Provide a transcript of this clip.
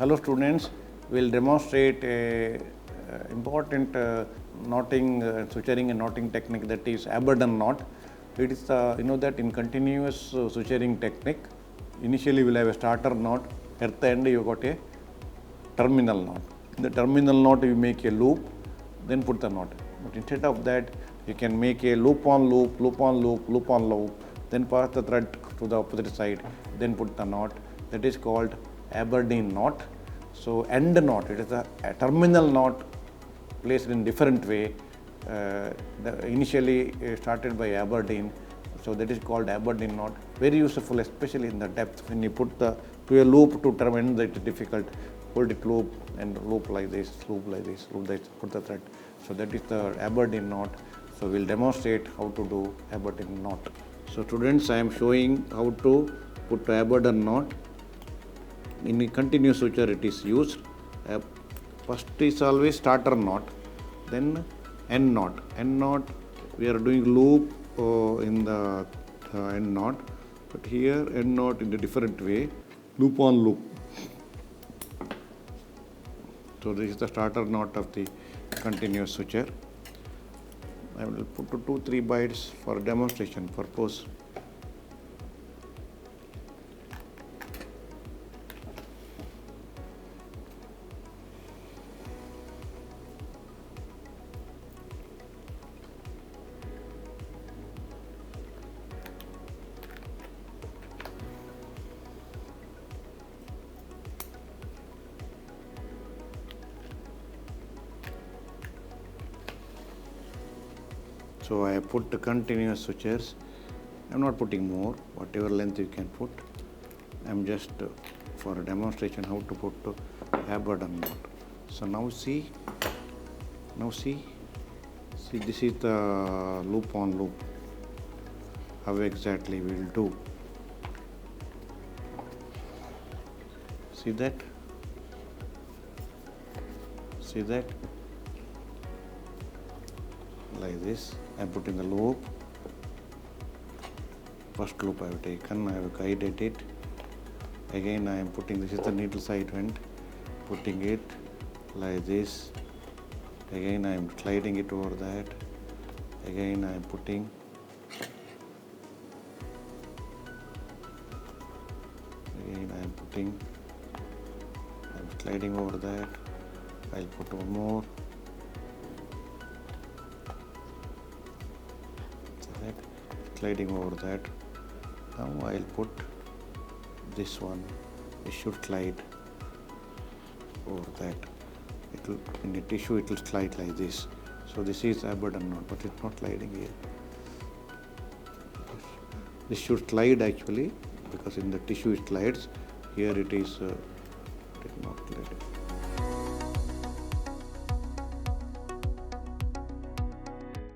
Hello students, we will demonstrate a important knotting, suturing and knotting technique, that is Aberdeen knot. It is that in continuous suturing technique, initially we will have a starter knot, at the end you got a terminal knot. In the terminal knot you make a loop, then put the knot. But instead of that, you can make a loop on loop, loop on loop, loop on loop, then pass the thread to the opposite side, then put the knot. That is called Aberdeen knot. So end knot, it is a terminal knot placed in different way. Initially started by Aberdeen, so that is called Aberdeen knot. Very useful, especially in the depth. When you put to a loop to terminate, it is difficult. Hold it loop and loop like this, loop like this, loop like this, put the thread. So that is the Aberdeen knot. So we will demonstrate how to do Aberdeen knot. So students, I am showing how to put Aberdeen knot. In a continuous suture it is used. First is always starter knot, then end knot. End knot, we are doing loop in the end knot, but here end knot in a different way, loop on loop. So this is the starter knot of the continuous suture. I will put 2-3 bites for demonstration purpose. So I put the continuous sutures. I am not putting more, whatever length you can put. I am just for a demonstration how to put Aberdeen knot. So now see, this is the loop on loop. How exactly we will do. See that? See that? Like this, I am putting the loop. First loop I have taken, I have guided it. Again I am putting, this is the needle side end, putting it like this. Again I am sliding it over that. Again I am putting. Again I am putting. I am sliding over that. I will put one more. Sliding over that. Now I will put this one. It should slide over that. It will, in the tissue it will slide like this. So this is Aberdeen knot, but it's not sliding here. This should slide actually, because in the tissue it slides. Here it is